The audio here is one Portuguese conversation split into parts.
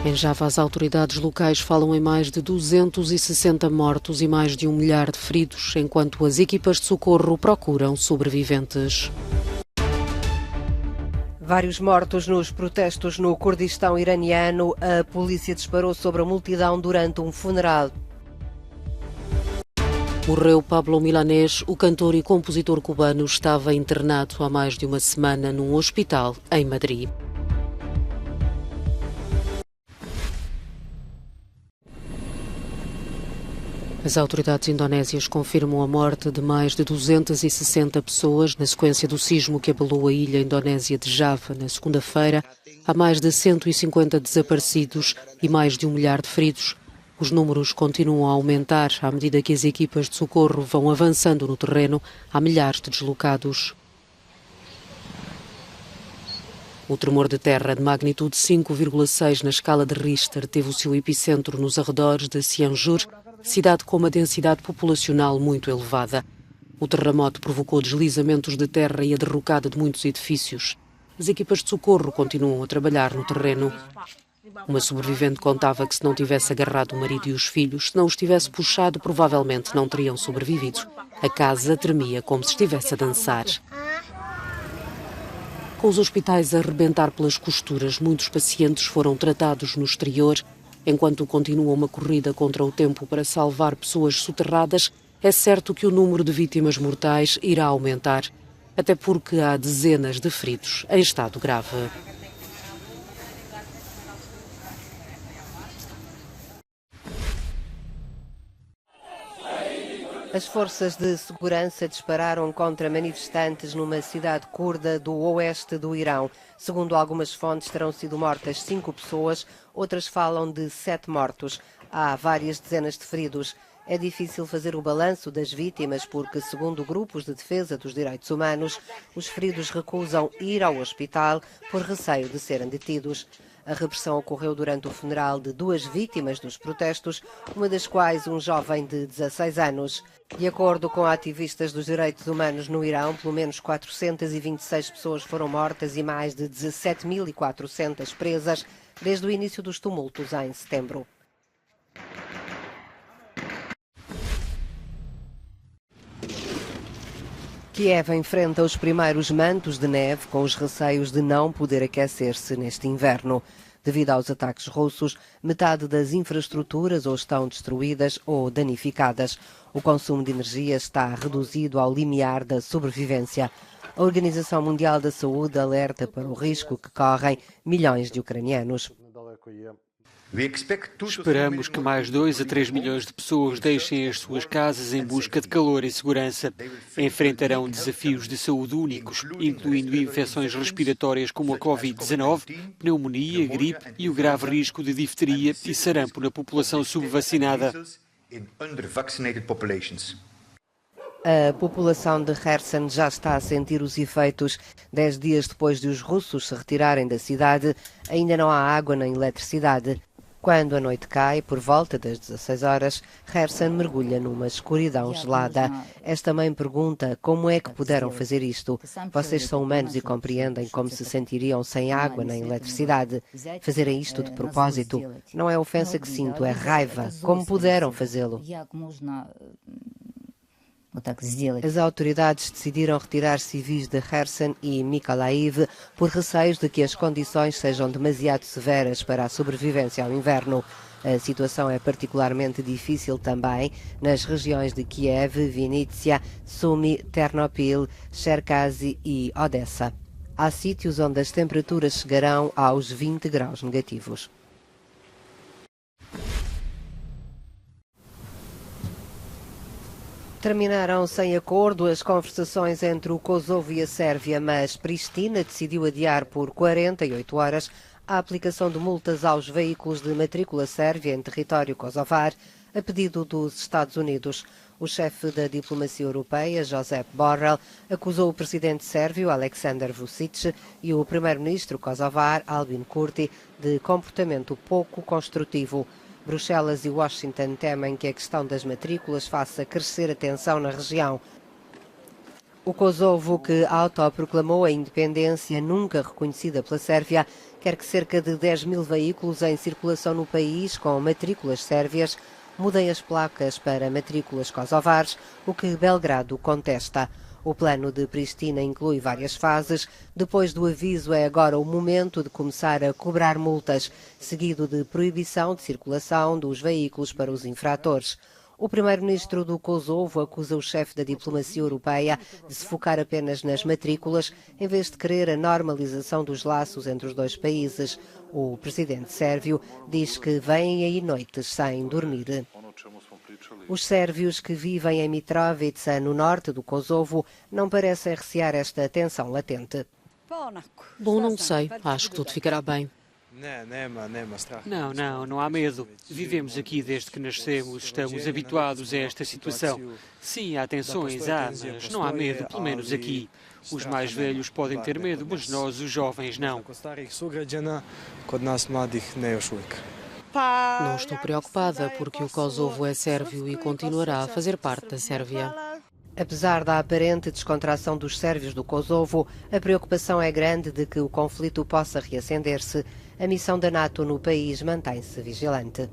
Em Java, as autoridades locais falam em mais de 260 mortos e mais de 1 milhar de feridos, enquanto as equipas de socorro procuram sobreviventes. Vários mortos nos protestos no Kurdistão iraniano. A polícia disparou sobre a multidão durante um funeral. Morreu Pablo Milanés, o cantor e compositor cubano estava internado há mais de uma semana num hospital em Madrid. As autoridades indonésias confirmam a morte de mais de 260 pessoas na sequência do sismo que abalou a ilha indonésia de Java na segunda-feira. Há mais de 150 desaparecidos e mais de 1 milhar de feridos. Os números continuam a aumentar à medida que as equipas de socorro vão avançando no terreno. Há milhares de deslocados. O tremor de terra de magnitude 5,6 na escala de Richter teve o seu epicentro nos arredores de Cianjur, cidade com uma densidade populacional muito elevada. O terremoto provocou deslizamentos de terra e a derrocada de muitos edifícios. As equipas de socorro continuam a trabalhar no terreno. Uma sobrevivente contava que se não tivesse agarrado o marido e os filhos, se não os tivesse puxado, provavelmente não teriam sobrevivido. A casa tremia como se estivesse a dançar. Com os hospitais a arrebentar pelas costuras, muitos pacientes foram tratados no exterior. Enquanto continua uma corrida contra o tempo para salvar pessoas soterradas, é certo que o número de vítimas mortais irá aumentar, até porque há dezenas de feridos em estado grave. As forças de segurança dispararam contra manifestantes numa cidade curda do oeste do Irão. Segundo algumas fontes, terão sido mortas 5 pessoas, outras falam de 7 mortos. Há várias dezenas de feridos. É difícil fazer o balanço das vítimas porque, segundo grupos de defesa dos direitos humanos, os feridos recusam ir ao hospital por receio de serem detidos. A repressão ocorreu durante o funeral de 2 vítimas dos protestos, uma das quais um jovem de 16 anos. De acordo com ativistas dos direitos humanos no Irão, pelo menos 426 pessoas foram mortas e mais de 17.400 presas desde o início dos tumultos em setembro. Kiev enfrenta os primeiros mantos de neve com os receios de não poder aquecer-se neste inverno. Devido aos ataques russos, metade das infraestruturas ou estão destruídas ou danificadas. O consumo de energia está reduzido ao limiar da sobrevivência. A Organização Mundial da Saúde alerta para o risco que correm milhões de ucranianos. Esperamos que mais 2 a 3 milhões de pessoas deixem as suas casas em busca de calor e segurança. Enfrentarão desafios de saúde únicos, incluindo infecções respiratórias como a Covid-19, pneumonia, gripe e o grave risco de difteria e sarampo na população subvacinada. A população de Kherson já está a sentir os efeitos. 10 dias depois de os russos se retirarem da cidade, ainda não há água nem eletricidade. Quando a noite cai, por volta das 16 horas, Kherson mergulha numa escuridão gelada. Esta mãe pergunta como é que puderam fazer isto. Vocês são humanos e compreendem como se sentiriam sem água nem eletricidade. Fazerem isto de propósito. Não é ofensa que sinto, é raiva. Como puderam fazê-lo? As autoridades decidiram retirar civis de Kherson e Mykolaiv por receios de que as condições sejam demasiado severas para a sobrevivência ao inverno. A situação é particularmente difícil também nas regiões de Kiev, Vinnytsia, Sumy, Ternopil, Cherkasy e Odessa. Há sítios onde as temperaturas chegarão aos 20 graus negativos. Terminaram sem acordo as conversações entre o Kosovo e a Sérvia, mas Pristina decidiu adiar por 48 horas a aplicação de multas aos veículos de matrícula sérvia em território kosovar, a pedido dos Estados Unidos. O chefe da diplomacia europeia, Josep Borrell, acusou o presidente sérvio, Aleksandar Vučić, e o primeiro-ministro kosovar, Albin Kurti, de comportamento pouco construtivo. Bruxelas e Washington temem que a questão das matrículas faça crescer a tensão na região. O Kosovo, que autoproclamou a independência nunca reconhecida pela Sérvia, quer que cerca de 10 mil veículos em circulação no país com matrículas sérvias mudem as placas para matrículas kosovares, o que Belgrado contesta. O plano de Pristina inclui várias fases. Depois do aviso, é agora o momento de começar a cobrar multas, seguido de proibição de circulação dos veículos para os infratores. O primeiro-ministro do Kosovo acusa o chefe da diplomacia europeia de se focar apenas nas matrículas, em vez de querer a normalização dos laços entre os dois países. O presidente sérvio diz que vêm aí noites sem dormir. Os sérvios que vivem em Mitrovica, no norte do Kosovo, não parecem recear esta tensão latente. Bom, não sei. Acho que tudo ficará bem. Não há medo. Vivemos aqui desde que nascemos, estamos habituados a esta situação. Sim, há tensões, mas não há medo, pelo menos aqui. Os mais velhos podem ter medo, mas nós, os jovens, não. Não estou preocupada porque o Kosovo é sérvio e continuará a fazer parte da Sérvia. Apesar da aparente descontração dos sérvios do Kosovo, a preocupação é grande de que o conflito possa reacender-se. A missão da NATO no país mantém-se vigilante.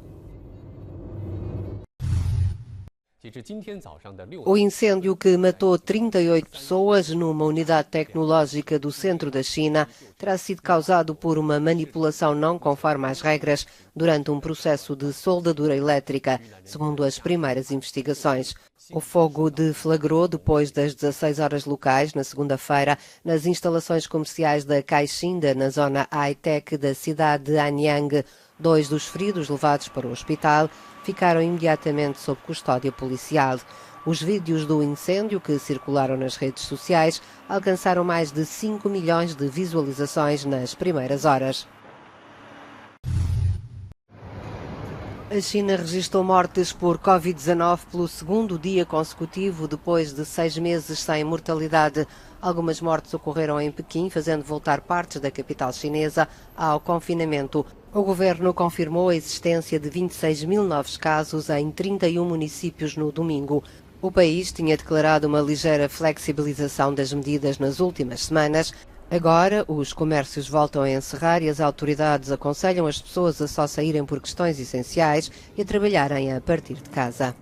O incêndio que matou 38 pessoas numa unidade tecnológica do centro da China terá sido causado por uma manipulação não conforme às regras durante um processo de soldadura elétrica, segundo as primeiras investigações. O fogo deflagrou depois das 16 horas locais, na segunda-feira, nas instalações comerciais da Caixinda, na zona high-tech da cidade de Anyang. 2 dos feridos levados para o hospital ficaram imediatamente sob custódia policial. Os vídeos do incêndio, que circularam nas redes sociais, alcançaram mais de 5 milhões de visualizações nas primeiras horas. A China registrou mortes por Covid-19 pelo segundo dia consecutivo, depois de 6 meses sem mortalidade. Algumas mortes ocorreram em Pequim, fazendo voltar partes da capital chinesa ao confinamento. O governo confirmou a existência de 26 mil novos casos em 31 municípios no domingo. O país tinha declarado uma ligeira flexibilização das medidas nas últimas semanas. Agora, os comércios voltam a encerrar e as autoridades aconselham as pessoas a só saírem por questões essenciais e a trabalharem a partir de casa.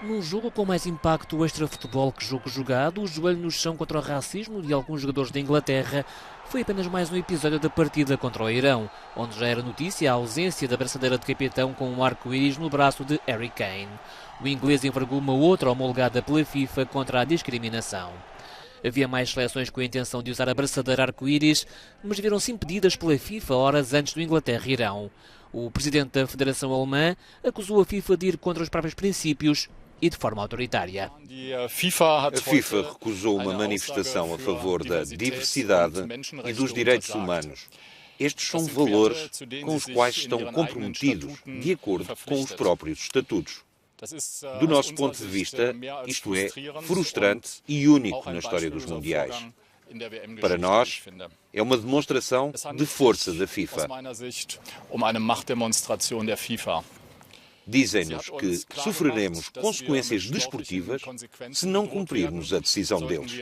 Num jogo com mais impacto extra-futebol que jogo jogado, o joelho no chão contra o racismo de alguns jogadores da Inglaterra foi apenas mais um episódio da partida contra o Irão, onde já era notícia a ausência da braçadeira de capitão com um arco-íris no braço de Harry Kane. O inglês envergou uma outra homologada pela FIFA contra a discriminação. Havia mais seleções com a intenção de usar a braçadeira arco-íris, mas viram-se impedidas pela FIFA horas antes do Inglaterra-Irão. O presidente da Federação Alemã acusou a FIFA de ir contra os próprios princípios e de forma autoritária. A FIFA recusou uma manifestação a favor da diversidade e dos direitos humanos. Estes são valores com os quais estão comprometidos, de acordo com os próprios estatutos. Do nosso ponto de vista, isto é frustrante e único na história dos mundiais. Para nós, é uma demonstração de força da FIFA. Dizem-nos que sofreremos consequências desportivas se não cumprirmos a decisão deles.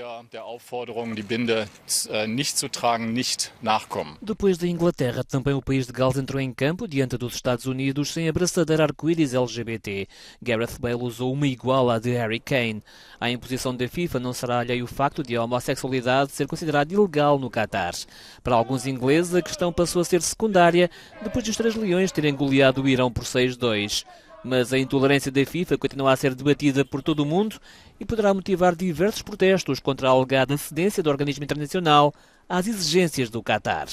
Depois da Inglaterra, também o país de Gales entrou em campo diante dos Estados Unidos sem a braçadeira arco-íris LGBT. Gareth Bale usou uma igual à de Harry Kane. À imposição da FIFA não será alheio o facto de a homossexualidade ser considerada ilegal no Qatar. Para alguns ingleses, a questão passou a ser secundária depois dos 3 leões terem goleado o Irão por 6-2. Mas a intolerância da FIFA continua a ser debatida por todo o mundo e poderá motivar diversos protestos contra a alegada cedência do organismo internacional às exigências do Qatar.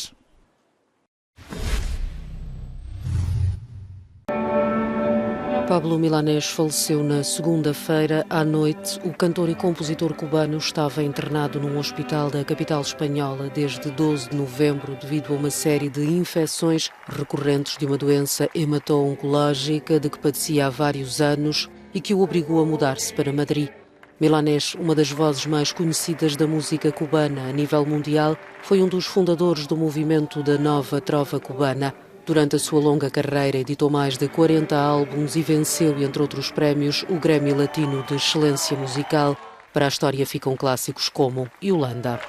Pablo Milanés faleceu na segunda-feira à noite. O cantor e compositor cubano estava internado num hospital da capital espanhola desde 12 de novembro devido a uma série de infecções recorrentes de uma doença hemato-oncológica de que padecia há vários anos e que o obrigou a mudar-se para Madrid. Milanés, uma das vozes mais conhecidas da música cubana a nível mundial, foi um dos fundadores do movimento da Nova Trova Cubana. Durante a sua longa carreira, editou mais de 40 álbuns e venceu, entre outros prémios, o Grammy Latino de Excelência Musical. Para a história ficam clássicos como Yolanda.